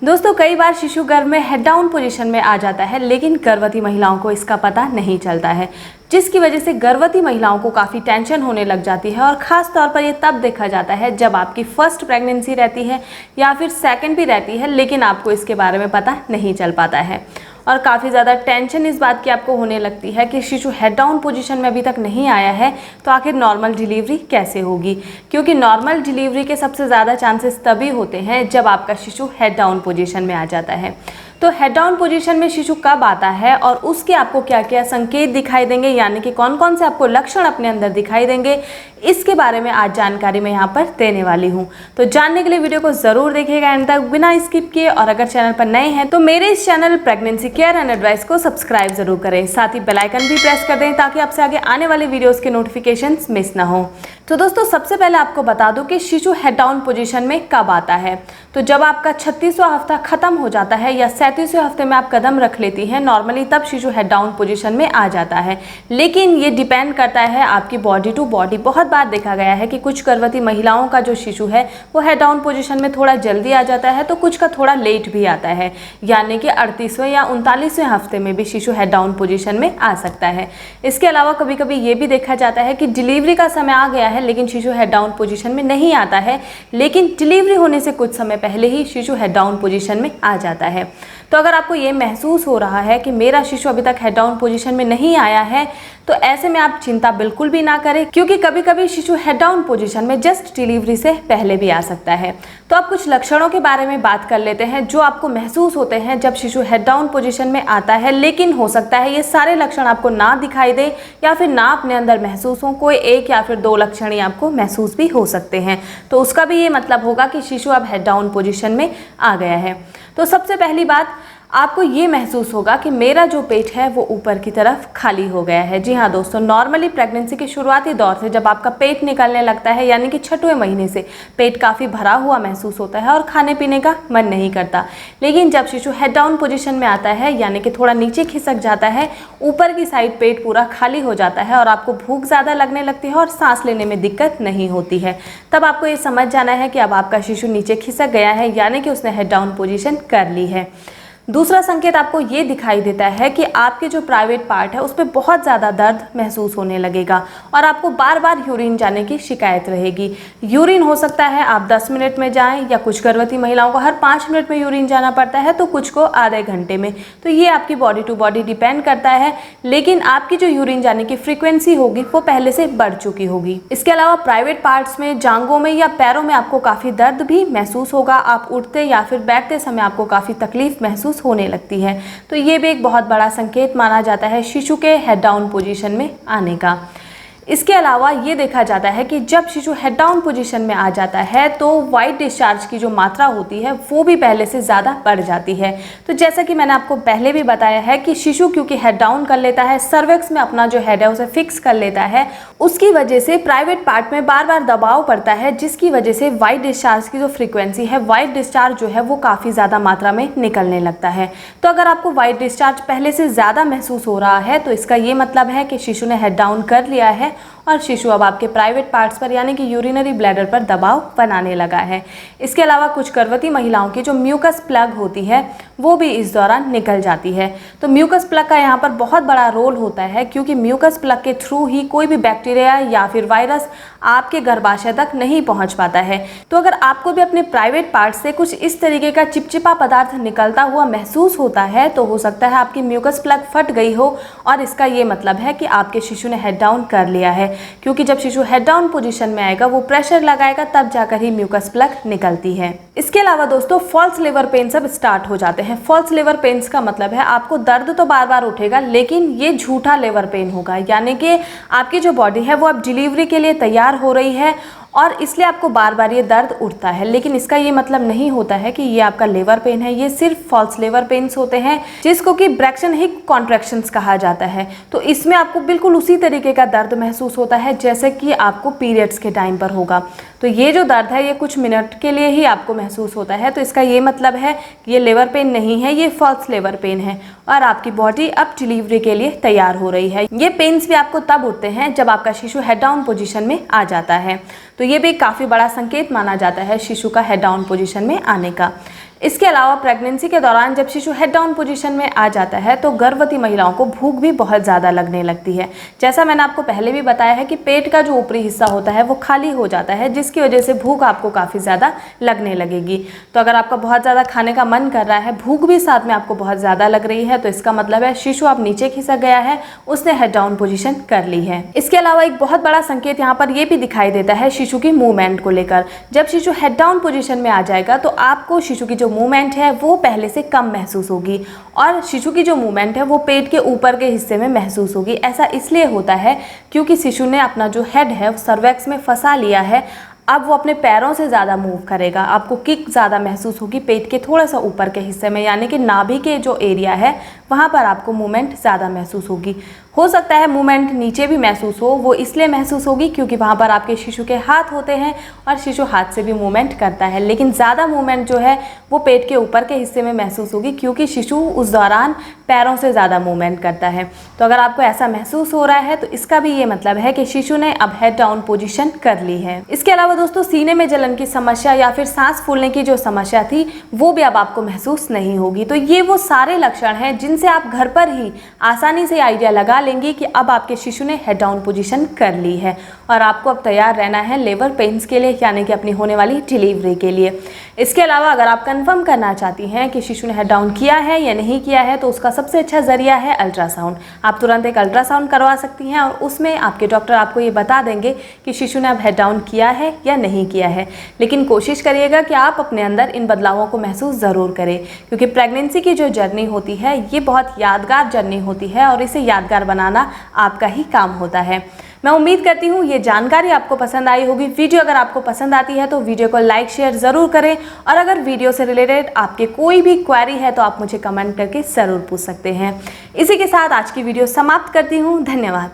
दोस्तों कई बार शिशु गर्भ में हेड डाउन पोजीशन में आ जाता है, लेकिन गर्भवती महिलाओं को इसका पता नहीं चलता है, जिसकी वजह से गर्भवती महिलाओं को काफ़ी टेंशन होने लग जाती है। और ख़ास तौर पर ये तब देखा जाता है जब आपकी फर्स्ट प्रेगनेंसी रहती है या फिर सेकंड भी रहती है, लेकिन आपको इसके बारे में पता नहीं चल पाता है। और काफ़ी ज़्यादा टेंशन इस बात की आपको होने लगती है कि शिशु हेड डाउन पोजीशन में अभी तक नहीं आया है, तो आखिर नॉर्मल डिलीवरी कैसे होगी। क्योंकि नॉर्मल डिलीवरी के सबसे ज़्यादा चांसेस तभी होते हैं जब आपका शिशु हेड डाउन पोजीशन में आ जाता है। तो हेड डाउन पोजीशन में शिशु कब आता है और उसके आपको क्या क्या संकेत दिखाई देंगे, यानी कि कौन कौन से आपको लक्षण अपने अंदर दिखाई देंगे, इसके बारे में आज जानकारी मैं यहाँ पर देने वाली हूँ। तो जानने के लिए वीडियो को ज़रूर देखिएगा एंड तक बिना स्किप किए। और अगर चैनल पर नए हैं तो मेरे इस channel pregnancy care and advice को सब्सक्राइब जरूर करें, साथ ही बेल आइकन भी प्रेस कर दें ताकि आपसे आगे आने वाले वीडियोज़ के नोटिफिकेशंस मिस ना हो। तो दोस्तों सबसे पहले आपको बता दूं कि शिशु हेड डाउन पोजीशन में कब आता है। तो जब आपका 36वां हफ्ता खत्म हो जाता है या 37वें हफ्ते में आप कदम रख लेती हैं नॉर्मली, तब शिशु हेड डाउन पोजीशन में आ जाता है। लेकिन ये डिपेंड करता है आपकी बॉडी टू बॉडी। बहुत बार देखा गया है कि कुछ गर्भवती महिलाओं का जो शिशु है वो हेड डाउन पोजीशन में थोड़ा जल्दी आ जाता है, तो कुछ का थोड़ा लेट भी आता है, यानी कि 38वें या 39वें हफ्ते में भी शिशु हेड डाउन पोजीशन में आ सकता है। इसके अलावा कभी कभी ये भी देखा जाता है कि डिलीवरी का समय आ गया है लेकिन शिशु हेड डाउन पोजीशन में नहीं आता है, लेकिन डिलीवरी होने से कुछ समय पहले ही शिशु हेड डाउन पोजीशन में आ जाता है। तो अगर आपको ये महसूस हो रहा है कि मेरा शिशु अभी तक हेड डाउन पोजीशन में नहीं आया है, तो ऐसे में आप चिंता बिल्कुल भी ना करें, क्योंकि कभी कभी शिशु हेड डाउन पोजीशन में जस्ट डिलीवरी से पहले भी आ सकता है। तो आप कुछ लक्षणों के बारे में बात कर लेते हैं जो आपको महसूस होते हैं जब शिशु हेड डाउन पोजीशन में आता है, लेकिन हो सकता है ये सारे लक्षण आपको ना दिखाई दे या फिर ना अपने अंदर महसूस हो, कोई एक या फिर दो लक्षण ही आपको महसूस भी हो सकते हैं। तो उसका भी ये मतलब होगा कि शिशु अब हेड डाउन पोजीशन में आ गया है। तो सबसे पहली बात, आपको ये महसूस होगा कि मेरा जो पेट है वो ऊपर की तरफ खाली हो गया है। जी हाँ दोस्तों, नॉर्मली प्रेगनेंसी के शुरुआती दौर से जब आपका पेट निकलने लगता है, यानी कि 6वें महीने से पेट काफ़ी भरा हुआ महसूस होता है और खाने पीने का मन नहीं करता। लेकिन जब शिशु हेड डाउन पोजीशन में आता है, यानी कि थोड़ा नीचे खिसक जाता है, ऊपर की साइड पेट पूरा खाली हो जाता है और आपको भूख ज़्यादा लगने लगती है और सांस लेने में दिक्कत नहीं होती है, तब आपको ये समझ जाना है कि अब आपका शिशु नीचे खिसक गया है, यानी कि उसने हेड डाउन पोजीशन कर ली है। दूसरा संकेत आपको ये दिखाई देता है कि आपके जो प्राइवेट पार्ट है उस पर बहुत ज़्यादा दर्द महसूस होने लगेगा और आपको बार बार यूरिन जाने की शिकायत रहेगी। यूरिन हो सकता है आप 10 मिनट में जाएं, या कुछ गर्भवती महिलाओं को हर 5 मिनट में यूरिन जाना पड़ता है, तो कुछ को आधे घंटे में। तो ये आपकी बॉडी टू बॉडी डिपेंड करता है, लेकिन आपकी जो यूरिन जाने की फ्रीक्वेंसी होगी वो पहले से बढ़ चुकी होगी। इसके अलावा प्राइवेट पार्ट्स में, जांघों में या पैरों में आपको काफ़ी दर्द भी महसूस होगा। आप उठते या फिर बैठते समय आपको काफ़ी तकलीफ महसूस होने लगती है। तो ये भी एक बहुत बड़ा संकेत माना जाता है शिशु के हेड डाउन पोजीशन में आने का। इसके अलावा ये देखा जाता है कि जब शिशु हेड डाउन पोजीशन में आ जाता है तो वाइट डिस्चार्ज की जो मात्रा होती है वो भी पहले से ज़्यादा बढ़ जाती है। तो जैसा कि मैंने आपको पहले भी बताया है कि शिशु क्योंकि हेड डाउन कर लेता है, सर्विक्स में अपना जो हेड है उसे फिक्स कर लेता है, उसकी वजह से प्राइवेट पार्ट में बार बार दबाव पड़ता है, जिसकी वजह से वाइट डिस्चार्ज की जो फ्रीक्वेंसी है, वाइट डिस्चार्ज जो है वो काफ़ी ज़्यादा मात्रा में निकलने लगता है। तो अगर आपको वाइट डिस्चार्ज पहले से ज़्यादा महसूस हो रहा है तो इसका ये मतलब है कि शिशु ने हेड डाउन कर लिया है और शिशु अब आपके प्राइवेट पार्ट्स पर, यानी कि यूरिनरी ब्लैडर पर दबाव बनाने लगा है। इसके अलावा कुछ गर्भवती महिलाओं की जो म्यूकस प्लग होती है वो भी इस दौरान निकल जाती है। तो म्यूकस प्लग का यहाँ पर बहुत बड़ा रोल होता है, क्योंकि म्यूकस प्लग के थ्रू ही कोई भी बैक्टीरिया या फिर वायरस आपके गर्भाशय तक नहीं पहुँच पाता है। तो अगर आपको भी अपने प्राइवेट पार्ट से कुछ इस तरीके का चिपचिपा पदार्थ निकलता हुआ महसूस होता है, तो हो सकता है आपकी म्यूकस प्लग फट गई हो और इसका ये मतलब है कि आपके शिशु ने हेड डाउन कर लिया है। क्योंकि जब शिशु हेड डाउन पोजीशन में आएगा वो प्रेशर लगाएगा, तब जाकर ही म्यूकस प्लग निकलती है। इसके अलावा दोस्तों फॉल्स लेबर पेन्स अब स्टार्ट हो जाते हैं। फॉल्स लेबर पेन्स का मतलब है आपको दर्द तो बार बार उठेगा, लेकिन ये झूठा लेबर पेन होगा, यानी कि आपकी जो बॉडी है वो अब डिलीवरी के लिए तैयार हो रही है और इसलिए आपको बार बार ये दर्द उठता है। लेकिन इसका ये मतलब नहीं होता है कि ये आपका लेबर पेन है, ये सिर्फ फॉल्स लेबर पेन्स होते हैं, जिसको कि ब्रैक्सन हिक कॉन्ट्रैक्शंस कहा जाता है। तो इसमें आपको बिल्कुल उसी तरीके का दर्द महसूस होता है जैसे कि आपको पीरियड्स के टाइम पर होगा। तो ये जो दर्द है ये कुछ मिनट के लिए ही आपको महसूस होता है। तो इसका ये मतलब है कि ये लेबर पेन नहीं है, ये फॉल्स लेबर पेन है और आपकी बॉडी अब डिलीवरी के लिए तैयार हो रही है। ये पेन्स भी आपको तब उठते हैं जब आपका शिशु हेड डाउन पोजीशन में आ जाता है। तो ये भी काफ़ी बड़ा संकेत माना जाता है शिशु का हेड डाउन पोजीशन में आने का। इसके अलावा प्रेगनेंसी के दौरान जब शिशु हेड डाउन पोजीशन में आ जाता है तो गर्भवती महिलाओं को भूख भी बहुत ज़्यादा लगने लगती है। जैसा मैंने आपको पहले भी बताया है कि पेट का जो ऊपरी हिस्सा होता है वो खाली हो जाता है, जिसकी वजह से भूख आपको काफ़ी ज़्यादा लगने लगेगी। तो अगर आपका बहुत ज़्यादा खाने का मन कर रहा है, भूख भी साथ में आपको बहुत ज़्यादा लग रही है, तो इसका मतलब है शिशु अब नीचे खिसक गया है, उसने हेड डाउन पोजीशन कर ली है। इसके अलावा एक बहुत बड़ा संकेत यहाँ पर यह भी दिखाई देता है शिशु की मूवमेंट को लेकर। जब शिशु हेड डाउन पोजीशन में आ जाएगा तो आपको शिशु की जो मूवमेंट है वो पहले से कम महसूस होगी और शिशु की जो मूवमेंट है वो पेट के ऊपर के हिस्से में महसूस होगी। ऐसा इसलिए होता है क्योंकि शिशु ने अपना जो हेड है वो सर्वैक्स में फंसा लिया है। अब वो अपने पैरों से ज़्यादा मूव करेगा, आपको किक ज़्यादा महसूस होगी पेट के थोड़ा सा ऊपर के हिस्से में, यानी कि नाभि के जो एरिया है वहाँ पर आपको मूवमेंट ज़्यादा महसूस होगी। हो सकता है मूवमेंट नीचे भी महसूस हो, वो इसलिए महसूस होगी क्योंकि वहाँ पर आपके शिशु के हाथ होते हैं और शिशु हाथ से भी मूवमेंट करता है, लेकिन ज़्यादा मूवमेंट जो है वो पेट के ऊपर के हिस्से में महसूस होगी क्योंकि शिशु उस दौरान पैरों से ज़्यादा मूवमेंट करता है। तो अगर आपको ऐसा महसूस हो रहा है तो इसका भी ये मतलब है कि शिशु ने अब हेड डाउन पोजीशन कर ली है। इसके अलावा दोस्तों सीने में जलन की समस्या या फिर सांस फूलने की जो समस्या थी वो भी अब आपको महसूस नहीं होगी। तो ये वो सारे लक्षण हैं जिनसे आप घर पर ही आसानी से आइडिया लगा लेंगे कि अब आपके शिशु ने हेड डाउन पोजीशन कर ली है और आपको अब तैयार रहना है लेबर पेन्स के लिए, यानी कि अपनी होने वाली डिलीवरी के लिए। इसके अलावा अगर आप कंफर्म करना चाहती हैं कि शिशु ने हेड डाउन किया है या नहीं किया है तो उसका सबसे अच्छा जरिया है अल्ट्रासाउंड। आप तुरंत एक अल्ट्रासाउंड करवा सकती हैं और उसमें आपके डॉक्टर आपको ये बता देंगे कि शिशु ने अब हेड डाउन किया है या नहीं किया है। लेकिन कोशिश करिएगा कि आप अपने अंदर इन बदलावों को महसूस ज़रूर करें, क्योंकि प्रेगनेंसी की जो जर्नी होती है ये बहुत यादगार जर्नी होती है और इसे यादगार बनाना आपका ही काम होता है। मैं उम्मीद करती हूँ ये जानकारी आपको पसंद आई होगी। वीडियो अगर आपको पसंद आती है तो वीडियो को लाइक शेयर ज़रूर करें और अगर वीडियो से रिलेटेड आपके कोई भी क्वेरी है तो आप मुझे कमेंट करके ज़रूर पूछ सकते हैं। इसी के साथ आज की वीडियो समाप्त करती हूँ। धन्यवाद।